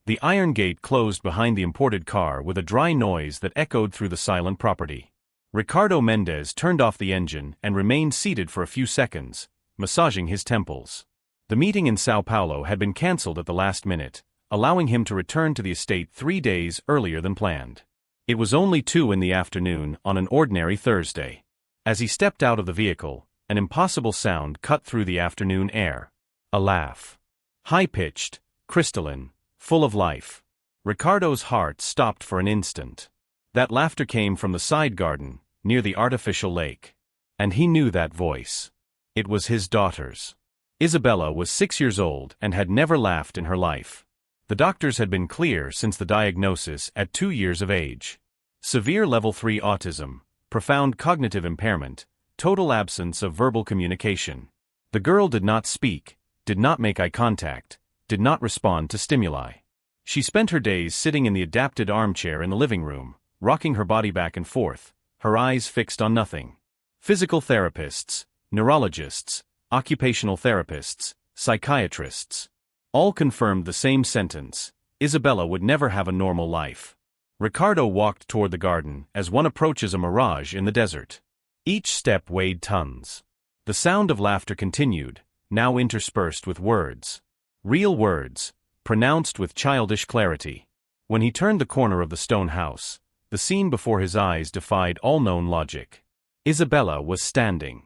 The iron gate closed behind the imported car with a dry noise that echoed through the silent property. Ricardo Mendez turned off the engine and remained seated for a few seconds, massaging his temples. The meeting in Sao Paulo had been cancelled at the last minute, allowing him to return to the estate 3 days earlier than planned. It was only 2 in the afternoon on an ordinary Thursday. As he stepped out of the vehicle, an impossible sound cut through the afternoon air. A laugh. High-pitched, crystalline, full of life. Ricardo's heart stopped for an instant. That laughter came from the side garden, near the artificial lake. And he knew that voice. It was his daughter's. Isabella was 6 years old and had never laughed in her life. The doctors had been clear since the diagnosis at 2 years of age. Severe level 3 autism, profound cognitive impairment, total absence of verbal communication. The girl did not speak, did not make eye contact, did not respond to stimuli. She spent her days sitting in the adapted armchair in the living room, rocking her body back and forth, her eyes fixed on nothing. Physical therapists, neurologists, occupational therapists, psychiatrists. All confirmed the same sentence: Isabella would never have a normal life. Ricardo walked toward the garden as one approaches a mirage in the desert. Each step weighed tons. The sound of laughter continued, now interspersed with words. Real words, pronounced with childish clarity. When he turned the corner of the stone house, the scene before his eyes defied all known logic. Isabella was standing.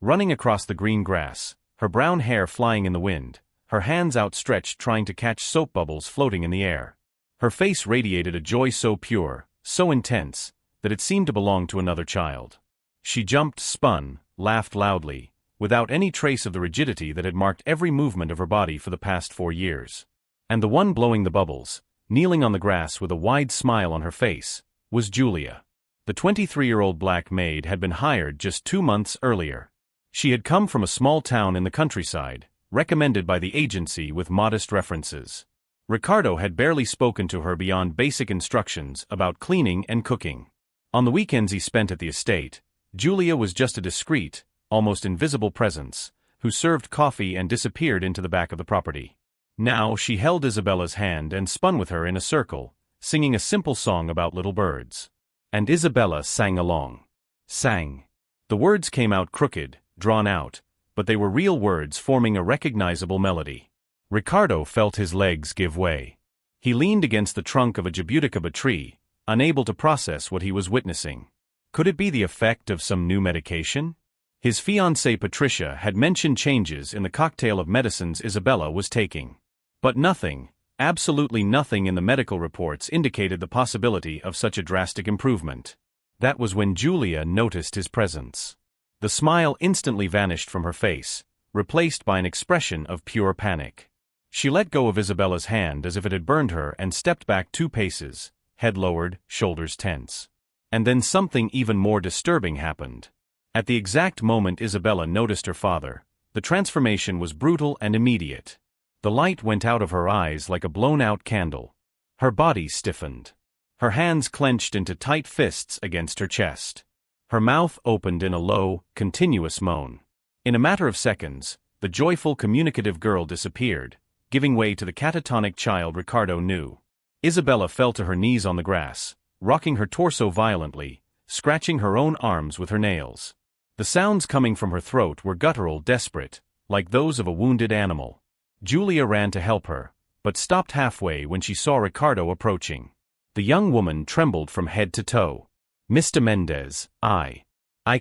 Running across the green grass, her brown hair flying in the wind, her hands outstretched trying to catch soap bubbles floating in the air. Her face radiated a joy so pure, so intense, that it seemed to belong to another child. She jumped, spun, laughed loudly, without any trace of the rigidity that had marked every movement of her body for the past 4 years. And the one blowing the bubbles, kneeling on the grass with a wide smile on her face, was Julia. The 23-year-old black maid had been hired just 2 months earlier. She had come from a small town in the countryside, recommended by the agency with modest references. Ricardo had barely spoken to her beyond basic instructions about cleaning and cooking. On the weekends he spent at the estate, Julia was just a discreet, almost invisible presence, who served coffee and disappeared into the back of the property. Now she held Isabella's hand and spun with her in a circle, singing a simple song about little birds. And Isabella sang along. Sang. The words came out crooked, drawn out, but they were real words forming a recognizable melody. Ricardo felt his legs give way. He leaned against the trunk of a jabuticaba tree, unable to process what he was witnessing. Could it be the effect of some new medication? His fiancée Patricia had mentioned changes in the cocktail of medicines Isabella was taking. But nothing, absolutely nothing in the medical reports indicated the possibility of such a drastic improvement. That was when Julia noticed his presence. The smile instantly vanished from her face, replaced by an expression of pure panic. She let go of Isabella's hand as if it had burned her and stepped back 2 paces, head lowered, shoulders tense. And then something even more disturbing happened. At the exact moment Isabella noticed her father, the transformation was brutal and immediate. The light went out of her eyes like a blown-out candle. Her body stiffened. Her hands clenched into tight fists against her chest. Her mouth opened in a low, continuous moan. In a matter of seconds, the joyful, communicative girl disappeared, giving way to the catatonic child Ricardo knew. Isabella fell to her knees on the grass, rocking her torso violently, scratching her own arms with her nails. The sounds coming from her throat were guttural, desperate, like those of a wounded animal. Julia ran to help her, but stopped halfway when she saw Ricardo approaching. The young woman trembled from head to toe. "Mr. Mendez, I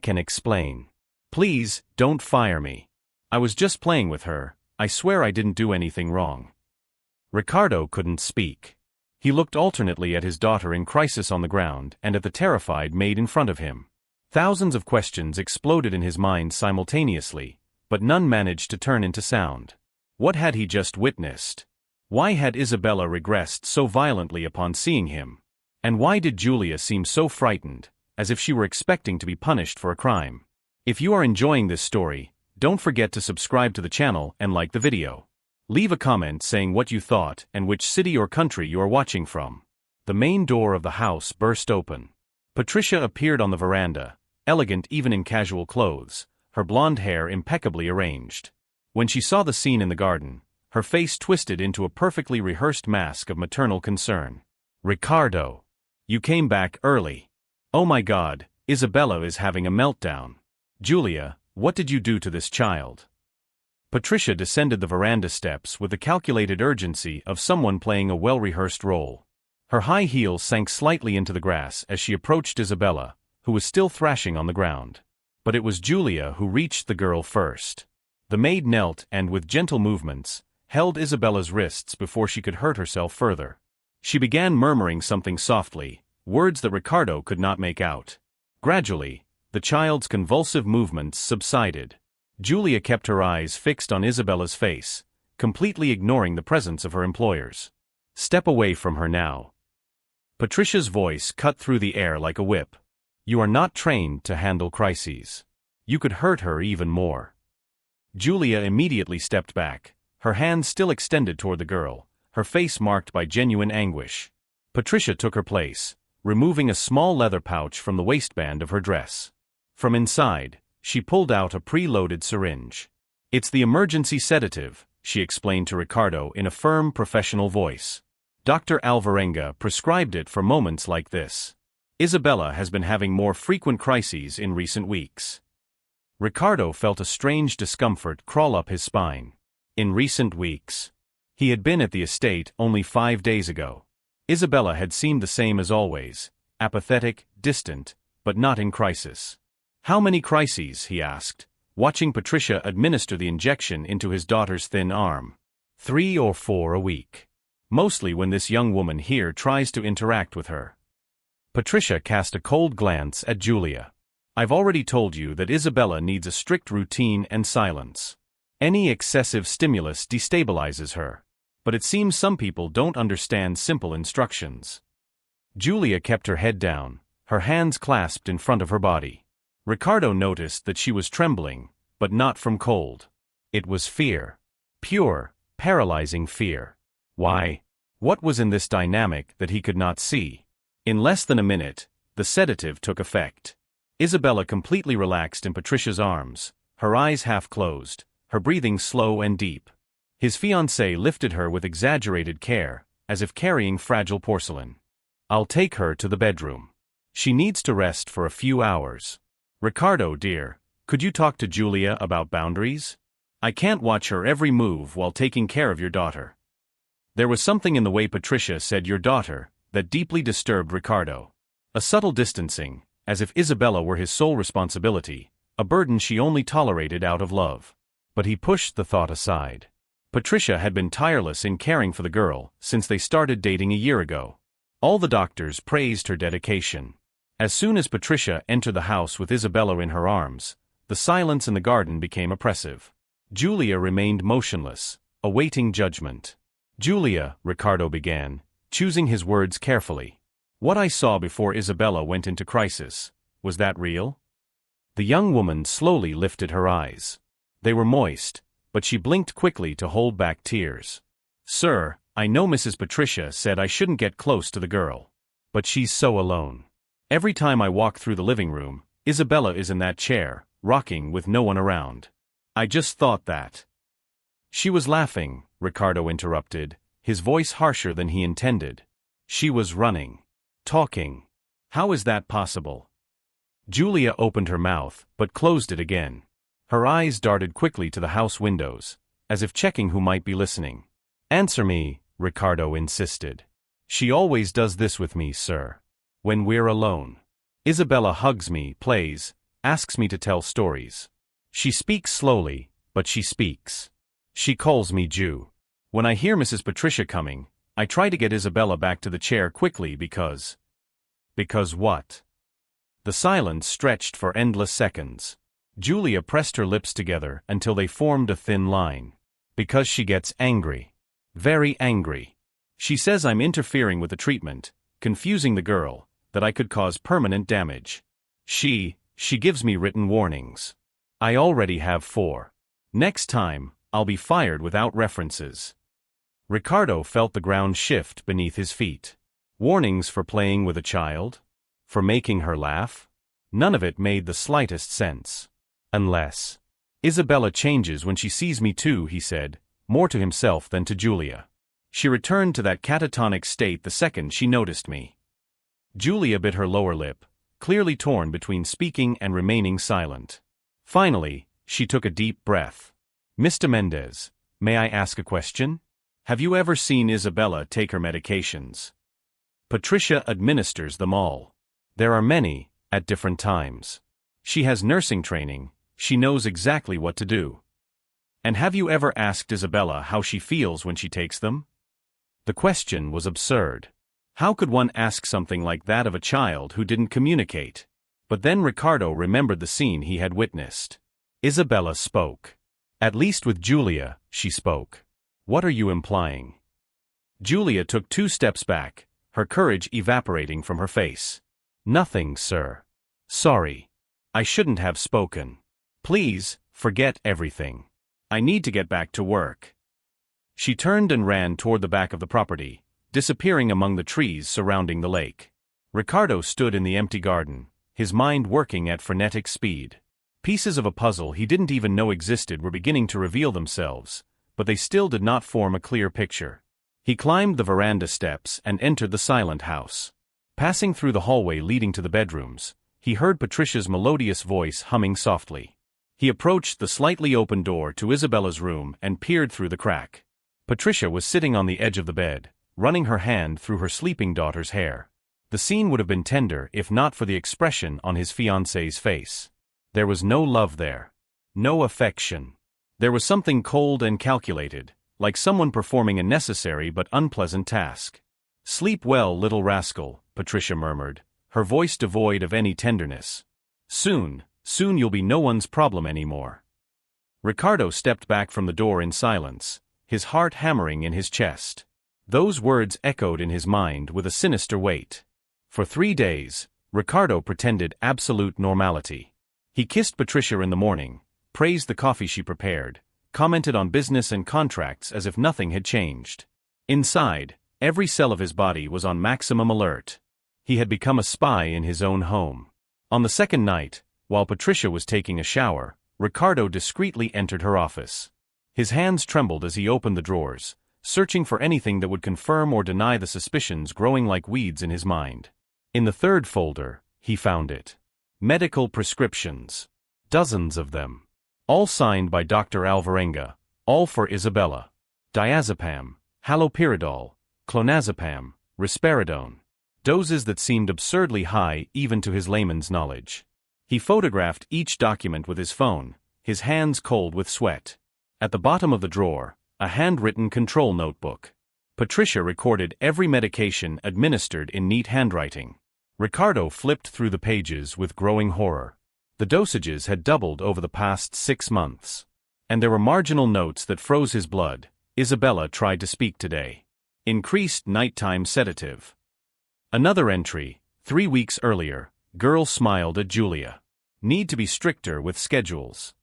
can explain. Please, don't fire me. I was just playing with her, I swear I didn't do anything wrong." Ricardo couldn't speak. He looked alternately at his daughter in crisis on the ground and at the terrified maid in front of him. Thousands of questions exploded in his mind simultaneously, but none managed to turn into sound. What had he just witnessed? Why had Isabella regressed so violently upon seeing him? And why did Julia seem so frightened, as if she were expecting to be punished for a crime? If you are enjoying this story, don't forget to subscribe to the channel and like the video. Leave a comment saying what you thought and which city or country you are watching from. The main door of the house burst open. Patricia appeared on the veranda, elegant even in casual clothes, her blonde hair impeccably arranged. When she saw the scene in the garden, her face twisted into a perfectly rehearsed mask of maternal concern. Ricardo. You came back early. Oh my God, Isabella is having a meltdown. Julia, what did you do to this child? Patricia descended the veranda steps with the calculated urgency of someone playing a well-rehearsed role. Her high heels sank slightly into the grass as she approached Isabella, who was still thrashing on the ground. But it was Julia who reached the girl first. The maid knelt and, with gentle movements, held Isabella's wrists before she could hurt herself further. She began murmuring something softly, words that Ricardo could not make out. Gradually, the child's convulsive movements subsided. Julia kept her eyes fixed on Isabella's face, completely ignoring the presence of her employers. Step away from her now. Patricia's voice cut through the air like a whip. You are not trained to handle crises. You could hurt her even more. Julia immediately stepped back, her hands still extended toward the girl, her face marked by genuine anguish. Patricia took her place, removing a small leather pouch from the waistband of her dress. From inside, she pulled out a pre-loaded syringe. It's the emergency sedative, she explained to Ricardo in a firm, professional voice. Dr. Alvarenga prescribed it for moments like this. Isabella has been having more frequent crises in recent weeks. Ricardo felt a strange discomfort crawl up his spine. In recent weeks. He had been at the estate only 5 days ago. Isabella had seemed the same as always, apathetic, distant, but not in crisis. How many crises, he asked, watching Patricia administer the injection into his daughter's thin arm. 3 or 4 a week. Mostly when this young woman here tries to interact with her. Patricia cast a cold glance at Julia. I've already told you that Isabella needs a strict routine and silence. Any excessive stimulus destabilizes her. But it seems some people don't understand simple instructions. Julia kept her head down, her hands clasped in front of her body. Ricardo noticed that she was trembling, but not from cold. It was fear. Pure, paralyzing fear. Why? What was in this dynamic that he could not see? In less than a minute, the sedative took effect. Isabella completely relaxed in Patricia's arms, her eyes half closed, her breathing slow and deep. His fiancée lifted her with exaggerated care, as if carrying fragile porcelain. I'll take her to the bedroom. She needs to rest for a few hours. Ricardo, dear, could you talk to Julia about boundaries? I can't watch her every move while taking care of your daughter. There was something in the way Patricia said your daughter that deeply disturbed Ricardo. A subtle distancing, as if Isabella were his sole responsibility, a burden she only tolerated out of love. But he pushed the thought aside. Patricia had been tireless in caring for the girl since they started dating a year ago. All the doctors praised her dedication. As soon as Patricia entered the house with Isabella in her arms, the silence in the garden became oppressive. Julia remained motionless, awaiting judgment. Julia, Ricardo began, choosing his words carefully. What I saw before Isabella went into crisis, was that real? The young woman slowly lifted her eyes. They were moist, but she blinked quickly to hold back tears. Sir, I know Mrs. Patricia said I shouldn't get close to the girl. But she's so alone. Every time I walk through the living room, Isabella is in that chair, rocking with no one around. I just thought that. She was laughing, Ricardo interrupted, his voice harsher than he intended. She was running. Talking. How is that possible? Julia opened her mouth, but closed it again. Her eyes darted quickly to the house windows, as if checking who might be listening. Answer me, Ricardo insisted. She always does this with me, sir. When we're alone. Isabella hugs me, plays, asks me to tell stories. She speaks slowly, but she speaks. She calls me Jew. When I hear Mrs. Patricia coming, I try to get Isabella back to the chair quickly because... Because what? The silence stretched for endless seconds. Julia pressed her lips together until they formed a thin line. Because she gets angry. Very angry. She says I'm interfering with the treatment, confusing the girl, that I could cause permanent damage. She gives me written warnings. I already have 4. Next time, I'll be fired without references. Ricardo felt the ground shift beneath his feet. Warnings for playing with a child? For making her laugh? None of it made the slightest sense. Unless. Isabella changes when she sees me too, he said, more to himself than to Julia. She returned to that catatonic state the second she noticed me. Julia bit her lower lip, clearly torn between speaking and remaining silent. Finally, she took a deep breath. "Mr. Mendez, may I ask a question? Have you ever seen Isabella take her medications?" "Patricia administers them all. There are many, at different times. She has nursing training, she knows exactly what to do." "And have you ever asked Isabella how she feels when she takes them?" The question was absurd. How could one ask something like that of a child who didn't communicate? But then Ricardo remembered the scene he had witnessed. Isabella spoke. At least with Julia, she spoke. "What are you implying?" Julia took 2 steps back, her courage evaporating from her face. "Nothing, sir. Sorry. I shouldn't have spoken. Please, forget everything. I need to get back to work." She turned and ran toward the back of the property, disappearing among the trees surrounding the lake. Ricardo stood in the empty garden, his mind working at frenetic speed. Pieces of a puzzle he didn't even know existed were beginning to reveal themselves, but they still did not form a clear picture. He climbed the veranda steps and entered the silent house. Passing through the hallway leading to the bedrooms, he heard Patricia's melodious voice humming softly. He approached the slightly open door to Isabella's room and peered through the crack. Patricia was sitting on the edge of the bed, running her hand through her sleeping daughter's hair. The scene would have been tender if not for the expression on his fiancée's face. There was no love there. No affection. There was something cold and calculated, like someone performing a necessary but unpleasant task. "Sleep well, little rascal," Patricia murmured, her voice devoid of any tenderness. Soon you'll be no one's problem anymore." Ricardo stepped back from the door in silence, his heart hammering in his chest. Those words echoed in his mind with a sinister weight. For 3 days, Ricardo pretended absolute normality. He kissed Patricia in the morning, praised the coffee she prepared, commented on business and contracts as if nothing had changed. Inside, every cell of his body was on maximum alert. He had become a spy in his own home. On the second night, while Patricia was taking a shower, Ricardo discreetly entered her office. His hands trembled as he opened the drawers, searching for anything that would confirm or deny the suspicions growing like weeds in his mind. In the third folder, he found it. Medical prescriptions. Dozens of them. All signed by Dr. Alvarenga, all for Isabella. Diazepam, haloperidol, clonazepam, risperidone. Doses that seemed absurdly high even to his layman's knowledge. He photographed each document with his phone, his hands cold with sweat. At the bottom of the drawer, a handwritten control notebook. Patricia recorded every medication administered in neat handwriting. Ricardo flipped through the pages with growing horror. The dosages had doubled over the past 6 months. And there were marginal notes that froze his blood. Isabella tried to speak today. Increased nighttime sedative. Another entry, 3 weeks earlier, girl smiled at Julia. Need to be stricter with schedules.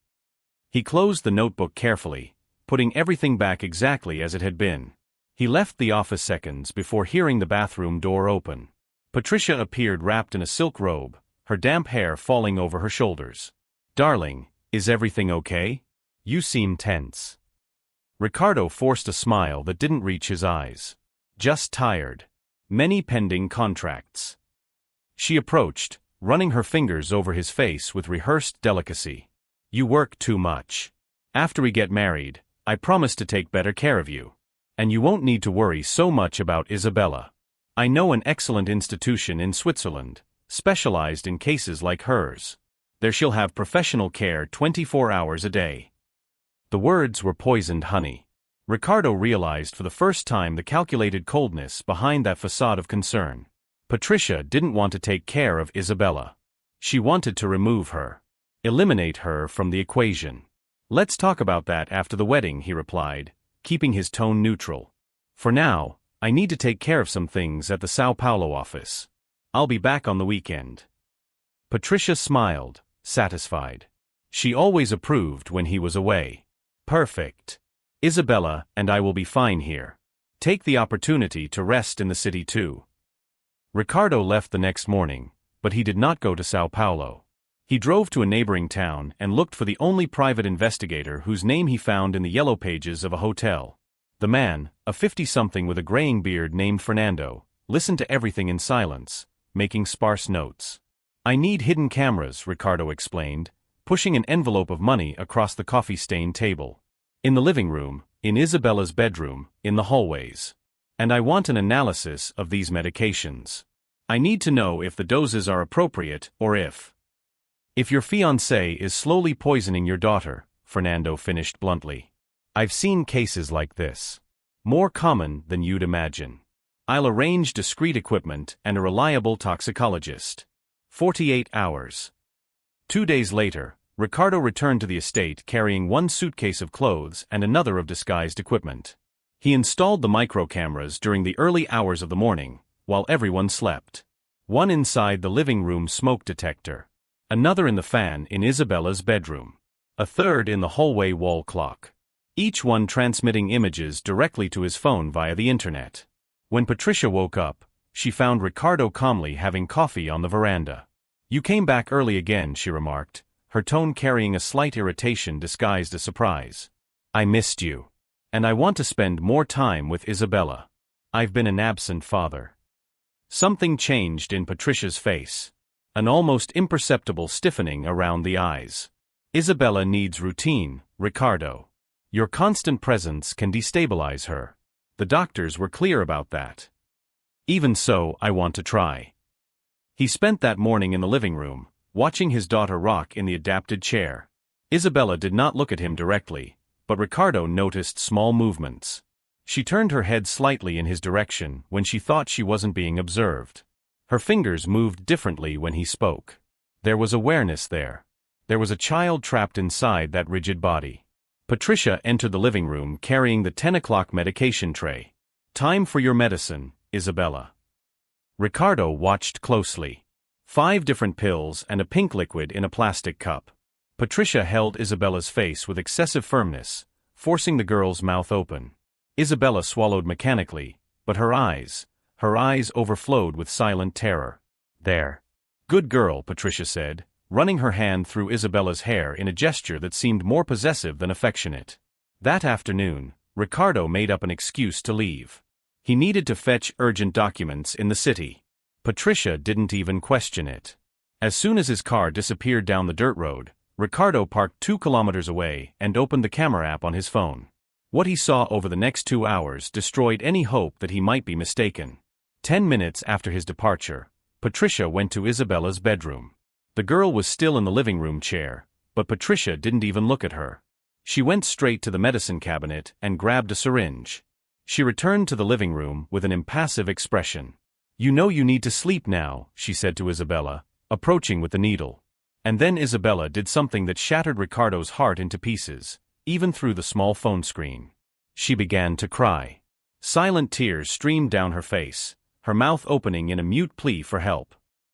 He closed the notebook carefully, putting everything back exactly as it had been. He left the office seconds before hearing the bathroom door open. Patricia appeared wrapped in a silk robe, her damp hair falling over her shoulders. "Darling, is everything okay? You seem tense." Ricardo forced a smile that didn't reach his eyes. "Just tired. Many pending contracts." She approached, running her fingers over his face with rehearsed delicacy. "You work too much. After we get married, I promise to take better care of you. And you won't need to worry so much about Isabella. I know an excellent institution in Switzerland, specialized in cases like hers. There she'll have professional care 24 hours a day." The words were poisoned honey. Ricardo realized for the first time the calculated coldness behind that facade of concern. Patricia didn't want to take care of Isabella. She wanted to remove her. Eliminate her from the equation. "Let's talk about that after the wedding," he replied, keeping his tone neutral. "For now, I need to take care of some things at the Sao Paulo office. I'll be back on the weekend." Patricia smiled, satisfied. She always approved when he was away. "Perfect. Isabella and I will be fine here. Take the opportunity to rest in the city too." Ricardo left the next morning, but he did not go to Sao Paulo. He drove to a neighboring town and looked for the only private investigator whose name he found in the yellow pages of a hotel. The man, a 50-something with a graying beard named Fernando, listened to everything in silence, making sparse notes. "I need hidden cameras," Ricardo explained, pushing an envelope of money across the coffee-stained table. "In the living room, in Isabella's bedroom, in the hallways. And I want an analysis of these medications. I need to know if the doses are appropriate or if your fiancé is slowly poisoning your daughter," Fernando finished bluntly. "I've seen cases like this. More common than you'd imagine. I'll arrange discreet equipment and a reliable toxicologist. 48 hours. 2 days later, Ricardo returned to the estate carrying one suitcase of clothes and another of disguised equipment. He installed the micro-cameras during the early hours of the morning, while everyone slept. One inside the living room smoke detector. Another in the fan in Isabella's bedroom. A third in the hallway wall clock. Each one transmitting images directly to his phone via the internet. When Patricia woke up, she found Ricardo calmly having coffee on the veranda. "You came back early again," she remarked, her tone carrying a slight irritation disguised as surprise. "I missed you. And I want to spend more time with Isabella. I've been an absent father." Something changed in Patricia's face. An almost imperceptible stiffening around the eyes. "Isabella needs routine, Ricardo. Your constant presence can destabilize her. The doctors were clear about that. Even so, I want to try." He spent that morning in the living room, watching his daughter rock in the adapted chair. Isabella did not look at him directly, but Ricardo noticed small movements. She turned her head slightly in his direction when she thought she wasn't being observed. Her fingers moved differently when he spoke. There was awareness there. There was a child trapped inside that rigid body. Patricia entered the living room carrying the 10 o'clock medication tray. "Time for your medicine, Isabella." Ricardo watched closely. 5 different pills and a pink liquid in a plastic cup. Patricia held Isabella's face with excessive firmness, forcing the girl's mouth open. Isabella swallowed mechanically, but her eyes overflowed with silent terror. "There. Good girl," Patricia said, running her hand through Isabella's hair in a gesture that seemed more possessive than affectionate. That afternoon, Ricardo made up an excuse to leave. He needed to fetch urgent documents in the city. Patricia didn't even question it. As soon as his car disappeared down the dirt road, Ricardo parked 2 kilometers away and opened the camera app on his phone. What he saw over the next 2 hours destroyed any hope that he might be mistaken. 10 minutes after his departure, Patricia went to Isabella's bedroom. The girl was still in the living room chair, but Patricia didn't even look at her. She went straight to the medicine cabinet and grabbed a syringe. She returned to the living room with an impassive expression. "You know you need to sleep now," she said to Isabella, approaching with the needle. And then Isabella did something that shattered Ricardo's heart into pieces, even through the small phone screen. She began to cry. Silent tears streamed down her face, her mouth opening in a mute plea for help.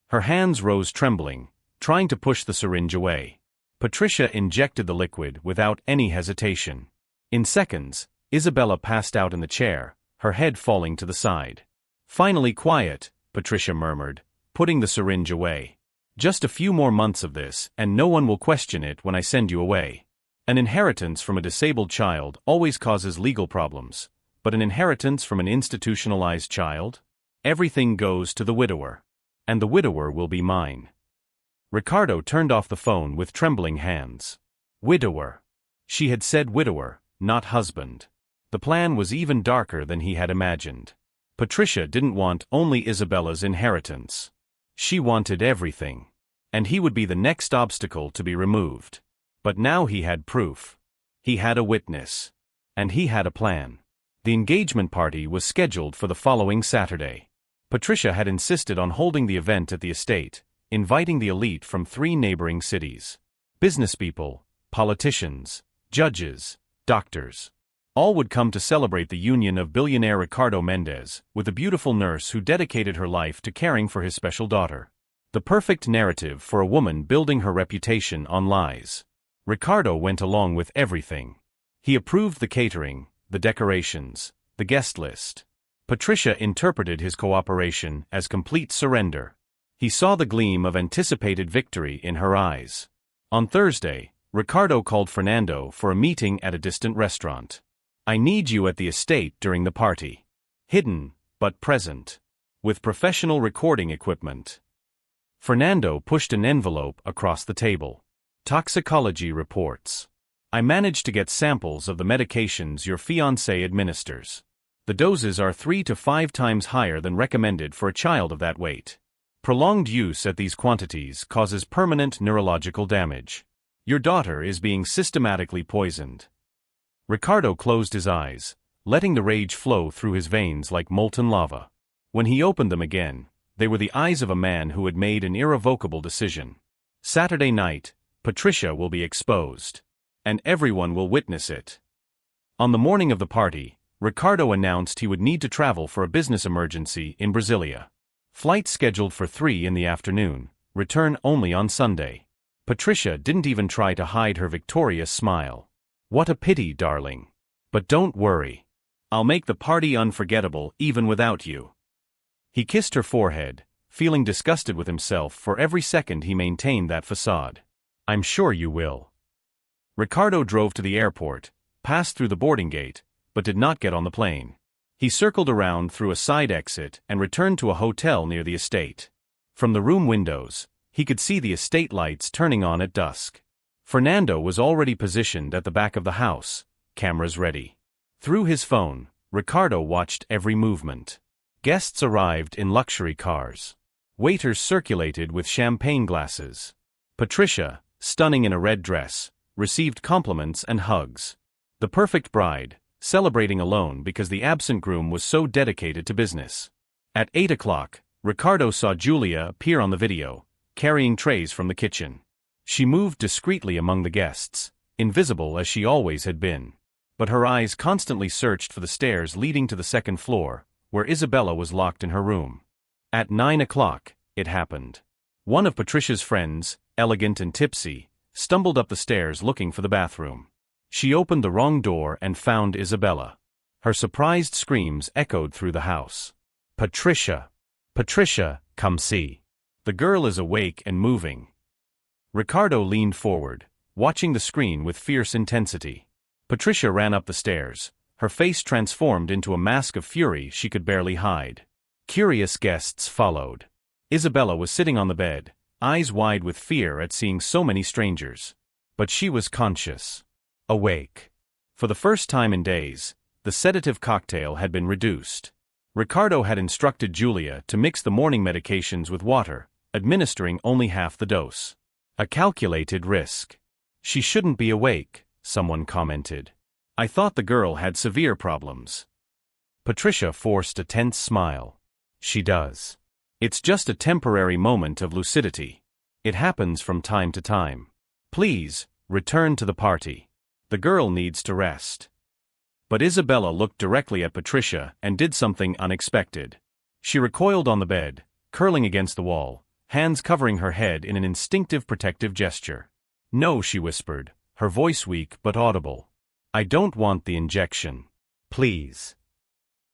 Her hands rose trembling, trying to push the syringe away. Patricia injected the liquid without any hesitation. In seconds, Isabella passed out in the chair, her head falling to the side. "Finally quiet," Patricia murmured, putting the syringe away. "Just a few more months of this, and no one will question it when I send you away. An inheritance from a disabled child always causes legal problems, but an inheritance from an institutionalized child? Everything goes to the widower. And the widower will be mine." Ricardo turned off the phone with trembling hands. Widower. She had said widower, not husband. The plan was even darker than he had imagined. Patricia didn't want only Isabella's inheritance. She wanted everything. And he would be the next obstacle to be removed. But now he had proof. He had a witness. And he had a plan. The engagement party was scheduled for the following Saturday. Patricia had insisted on holding the event at the estate, inviting the elite from 3 neighboring cities. Businesspeople, politicians, judges, doctors. All would come to celebrate the union of billionaire Ricardo Mendez with a beautiful nurse who dedicated her life to caring for his special daughter. The perfect narrative for a woman building her reputation on lies. Ricardo went along with everything. He approved the catering, the decorations, the guest list. Patricia interpreted his cooperation as complete surrender. He saw the gleam of anticipated victory in her eyes. On Thursday, Ricardo called Fernando for a meeting at a distant restaurant. "I need you at the estate during the party. Hidden, but present. With professional recording equipment." Fernando pushed an envelope across the table. "Toxicology reports. I managed to get samples of the medications your fiancé administers. The doses are 3 to 5 times higher than recommended for a child of that weight. Prolonged use at these quantities causes permanent neurological damage. Your daughter is being systematically poisoned." Ricardo closed his eyes, letting the rage flow through his veins like molten lava. When he opened them again, they were the eyes of a man who had made an irrevocable decision. Saturday night, Patricia will be exposed. And everyone will witness it. On the morning of the party, Ricardo announced he would need to travel for a business emergency in Brasilia. Flight scheduled for 3 in the afternoon, return only on Sunday. Patricia didn't even try to hide her victorious smile. "What a pity, darling. But don't worry. I'll make the party unforgettable even without you." He kissed her forehead, feeling disgusted with himself for every second he maintained that facade. "I'm sure you will." Ricardo drove to the airport, passed through the boarding gate, but did not get on the plane. He circled around through a side exit and returned to a hotel near the estate. From the room windows, he could see the estate lights turning on at dusk. Fernando was already positioned at the back of the house, cameras ready. Through his phone, Ricardo watched every movement. Guests arrived in luxury cars. Waiters circulated with champagne glasses. Patricia, stunning in a red dress, received compliments and hugs. The perfect bride, celebrating alone because the absent groom was so dedicated to business. At 8 o'clock, Ricardo saw Julia appear on the video, carrying trays from the kitchen. She moved discreetly among the guests, invisible as she always had been. But her eyes constantly searched for the stairs leading to the second floor, where Isabella was locked in her room. At 9 o'clock, it happened. One of Patricia's friends, elegant and tipsy, stumbled up the stairs looking for the bathroom. She opened the wrong door and found Isabella. Her surprised screams echoed through the house. "Patricia! Patricia, come see. The girl is awake and moving." Ricardo leaned forward, watching the screen with fierce intensity. Patricia ran up the stairs, her face transformed into a mask of fury she could barely hide. Curious guests followed. Isabella was sitting on the bed, eyes wide with fear at seeing so many strangers. But she was conscious. Awake. For the first time in days, the sedative cocktail had been reduced. Ricardo had instructed Julia to mix the morning medications with water, administering only half the dose. A calculated risk. "She shouldn't be awake," someone commented. "I thought the girl had severe problems." Patricia forced a tense smile. "She does. It's just a temporary moment of lucidity. It happens from time to time. Please, return to the party. The girl needs to rest." But Isabella looked directly at Patricia and did something unexpected. She recoiled on the bed, curling against the wall, hands covering her head in an instinctive protective gesture. "No," she whispered, her voice weak but audible. "I don't want the injection. Please."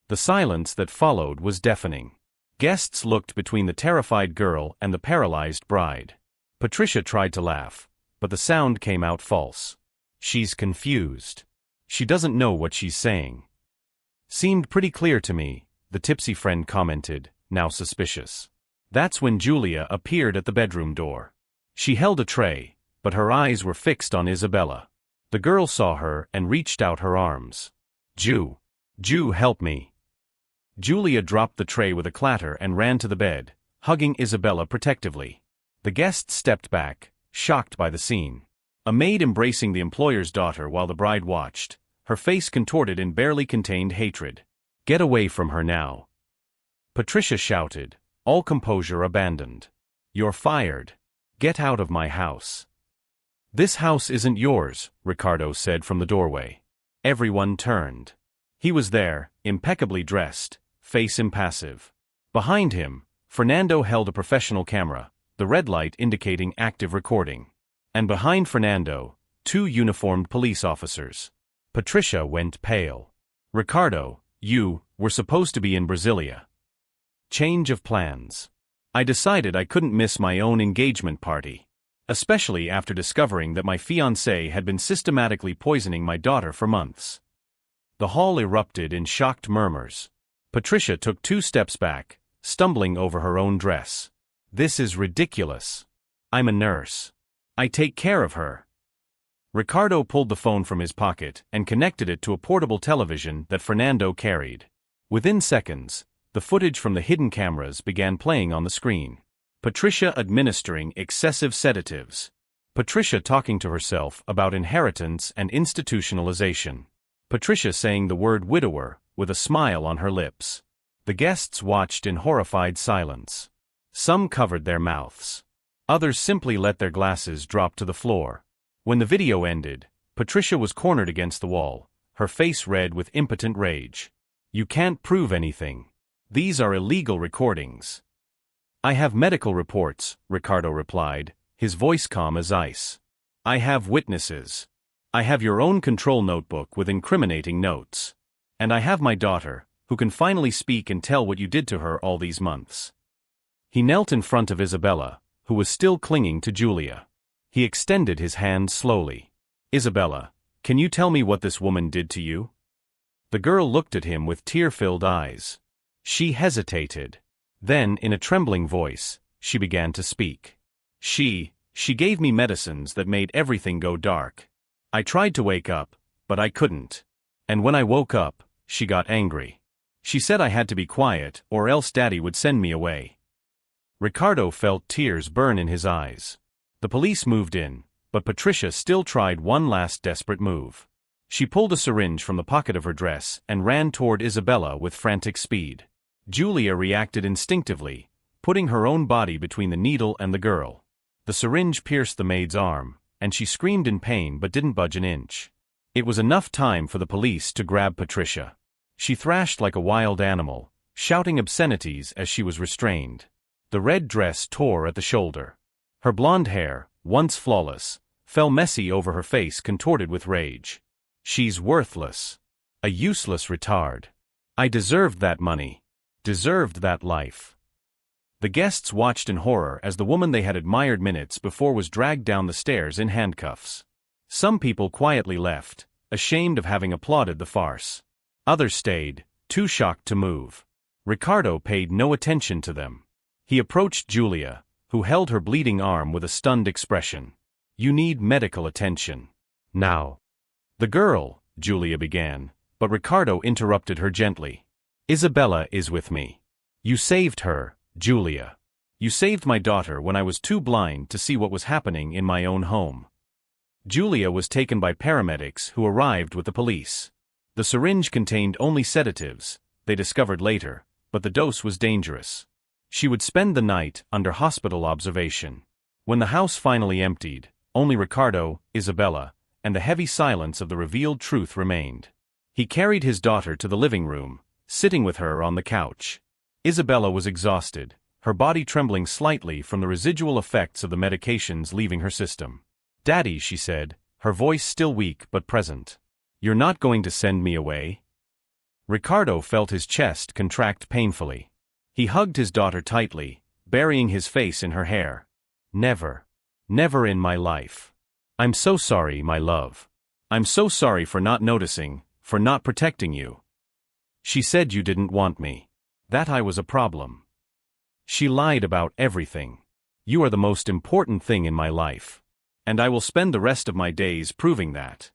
The silence that followed was deafening. Guests looked between the terrified girl and the paralyzed bride. Patricia tried to laugh, but the sound came out false. "She's confused. She doesn't know what she's saying." "Seemed pretty clear to me," the tipsy friend commented, now suspicious. That's when Julia appeared at the bedroom door. She held a tray, but her eyes were fixed on Isabella. The girl saw her and reached out her arms. Ju, help me." Julia dropped the tray with a clatter and ran to the bed, hugging Isabella protectively. The guests stepped back, shocked by the scene. A maid embracing the employer's daughter while the bride watched, her face contorted in barely contained hatred. "Get away from her now." Patricia shouted, all composure abandoned. "You're fired. Get out of my house." "This house isn't yours," Ricardo said from the doorway. Everyone turned. He was there, impeccably dressed, face impassive. Behind him, Fernando held a professional camera, the red light indicating active recording. And behind Fernando, 2 uniformed police officers. Patricia went pale. "Ricardo, you were supposed to be in Brasilia." Change of plans. I decided I couldn't miss my own engagement party. Especially after discovering that my fiancé had been systematically poisoning my daughter for months. The hall erupted in shocked murmurs. Patricia took 2 steps back, stumbling over her own dress. This is ridiculous. I'm a nurse. I take care of her. Ricardo pulled the phone from his pocket and connected it to a portable television that Fernando carried. Within seconds, the footage from the hidden cameras began playing on the screen. Patricia administering excessive sedatives. Patricia talking to herself about inheritance and institutionalization. Patricia saying the word widower with a smile on her lips. The guests watched in horrified silence. Some covered their mouths. Others simply let their glasses drop to the floor. When the video ended, Patricia was cornered against the wall, her face red with impotent rage. You can't prove anything. These are illegal recordings. I have medical reports, Ricardo replied, his voice calm as ice. I have witnesses. I have your own control notebook with incriminating notes. And I have my daughter, who can finally speak and tell what you did to her all these months. He knelt in front of Isabella, who was still clinging to Julia. He extended his hand slowly. Isabella, can you tell me what this woman did to you? The girl looked at him with tear-filled eyes. She hesitated. Then, in a trembling voice, she began to speak. She gave me medicines that made everything go dark. I tried to wake up, but I couldn't. And when I woke up, she got angry. She said I had to be quiet or else Daddy would send me away. Ricardo felt tears burn in his eyes. The police moved in, but Patricia still tried one last desperate move. She pulled a syringe from the pocket of her dress and ran toward Isabella with frantic speed. Julia reacted instinctively, putting her own body between the needle and the girl. The syringe pierced the maid's arm, and she screamed in pain but didn't budge an inch. It was enough time for the police to grab Patricia. She thrashed like a wild animal, shouting obscenities as she was restrained. The red dress tore at the shoulder. Her blonde hair, once flawless, fell messy over her face contorted with rage. She's worthless. A useless retard. I deserved that money. Deserved that life. The guests watched in horror as the woman they had admired minutes before was dragged down the stairs in handcuffs. Some people quietly left, ashamed of having applauded the farce. Others stayed, too shocked to move. Ricardo paid no attention to them. He approached Julia, who held her bleeding arm with a stunned expression. You need medical attention. Now. The girl, Julia began, but Ricardo interrupted her gently. Isabella is with me. You saved her, Julia. You saved my daughter when I was too blind to see what was happening in my own home. Julia was taken by paramedics who arrived with the police. The syringe contained only sedatives, they discovered later, but the dose was dangerous. She would spend the night under hospital observation. When the house finally emptied, only Ricardo, Isabella, and the heavy silence of the revealed truth remained. He carried his daughter to the living room, sitting with her on the couch. Isabella was exhausted, her body trembling slightly from the residual effects of the medications leaving her system. Daddy, she said, her voice still weak but present. You're not going to send me away? Ricardo felt his chest contract painfully. He hugged his daughter tightly, burying his face in her hair. Never. Never in my life. I'm so sorry, my love. I'm so sorry for not noticing, for not protecting you. She said you didn't want me. That I was a problem. She lied about everything. You are the most important thing in my life. And I will spend the rest of my days proving that.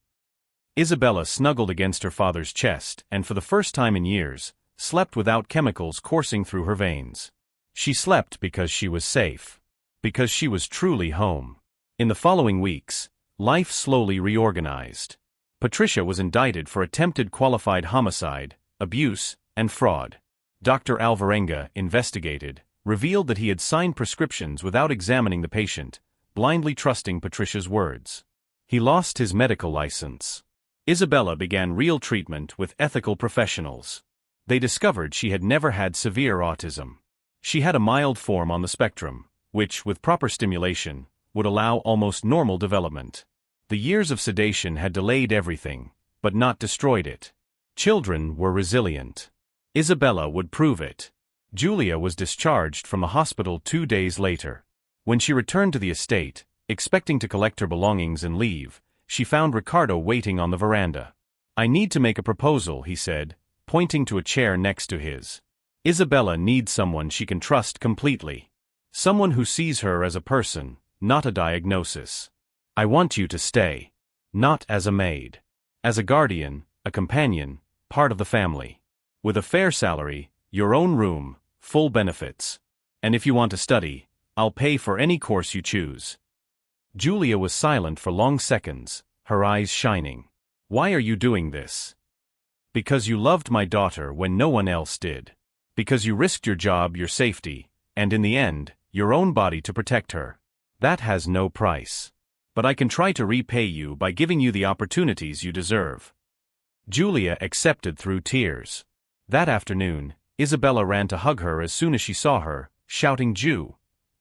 Isabella snuggled against her father's chest and for the first time in years, slept without chemicals coursing through her veins. She slept because she was safe. Because she was truly home. In the following weeks, life slowly reorganized. Patricia was indicted for attempted qualified homicide, abuse, and fraud. Dr. Alvarenga, investigated, revealed that he had signed prescriptions without examining the patient, blindly trusting Patricia's words. He lost his medical license. Isabella began real treatment with ethical professionals. They discovered she had never had severe autism. She had a mild form on the spectrum, which, with proper stimulation, would allow almost normal development. The years of sedation had delayed everything, but not destroyed it. Children were resilient. Isabella would prove it. Julia was discharged from the hospital 2 days later. When she returned to the estate, expecting to collect her belongings and leave, she found Ricardo waiting on the veranda. "I need to make a proposal," he said, pointing to a chair next to his. "Isabella needs someone she can trust completely. Someone who sees her as a person, not a diagnosis. I want you to stay. Not as a maid. As a guardian, a companion, part of the family. With a fair salary, your own room, full benefits. And if you want to study, I'll pay for any course you choose." Julia was silent for long seconds, her eyes shining. "Why are you doing this?" "Because you loved my daughter when no one else did. Because you risked your job, your safety, and in the end, your own body to protect her. That has no price. But I can try to repay you by giving you the opportunities you deserve." Julia accepted through tears. That afternoon, Isabella ran to hug her as soon as she saw her, shouting "Jew,"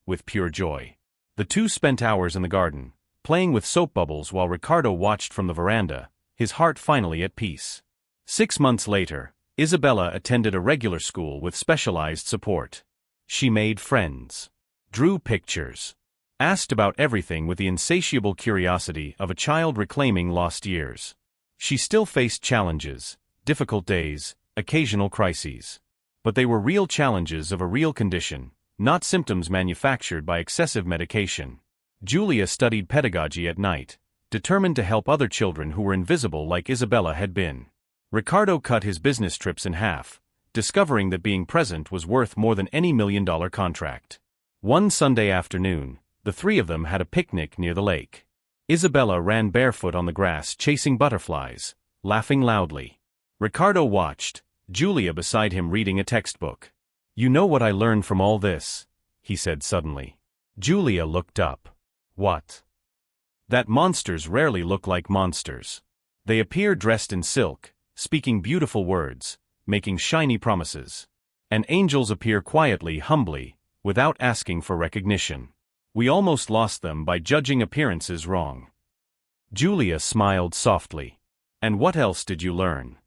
with pure joy. The two spent hours in the garden, playing with soap bubbles while Ricardo watched from the veranda, his heart finally at peace. 6 months later, Isabella attended a regular school with specialized support. She made friends, drew pictures, asked about everything with the insatiable curiosity of a child reclaiming lost years. She still faced challenges, difficult days, occasional crises. But they were real challenges of a real condition, not symptoms manufactured by excessive medication. Julia studied pedagogy at night, determined to help other children who were invisible like Isabella had been. Ricardo cut his business trips in half, discovering that being present was worth more than any $1 million contract. One Sunday afternoon, the three of them had a picnic near the lake. Isabella ran barefoot on the grass chasing butterflies, laughing loudly. Ricardo watched, Julia beside him reading a textbook. "You know what I learned from all this?" he said suddenly. Julia looked up. "What?" "That monsters rarely look like monsters. They appear dressed in silk, speaking beautiful words, making shiny promises. And angels appear quietly, humbly, without asking for recognition. We almost lost them by judging appearances wrong." Julia smiled softly. "And what else did you learn?"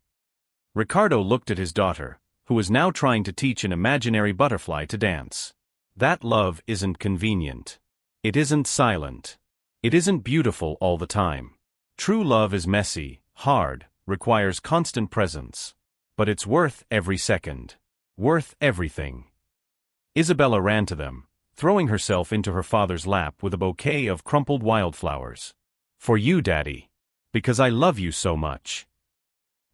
Ricardo looked at his daughter, who was now trying to teach an imaginary butterfly to dance. "That love isn't convenient. It isn't silent. It isn't beautiful all the time. True love is messy, hard, requires constant presence. But it's worth every second. Worth everything." Isabella ran to them, throwing herself into her father's lap with a bouquet of crumpled wildflowers. "For you, Daddy. Because I love you so much."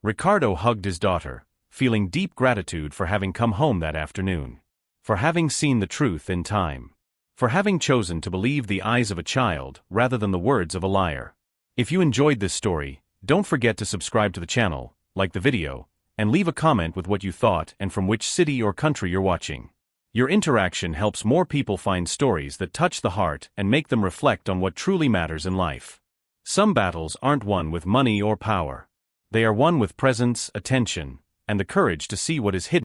Ricardo hugged his daughter, feeling deep gratitude for having come home that afternoon. For having seen the truth in time. For having chosen to believe the eyes of a child rather than the words of a liar. If you enjoyed this story, don't forget to subscribe to the channel, like the video, and leave a comment with what you thought and from which city or country you're watching. Your interaction helps more people find stories that touch the heart and make them reflect on what truly matters in life. Some battles aren't won with money or power. They are won with presence, attention, and the courage to see what is hidden.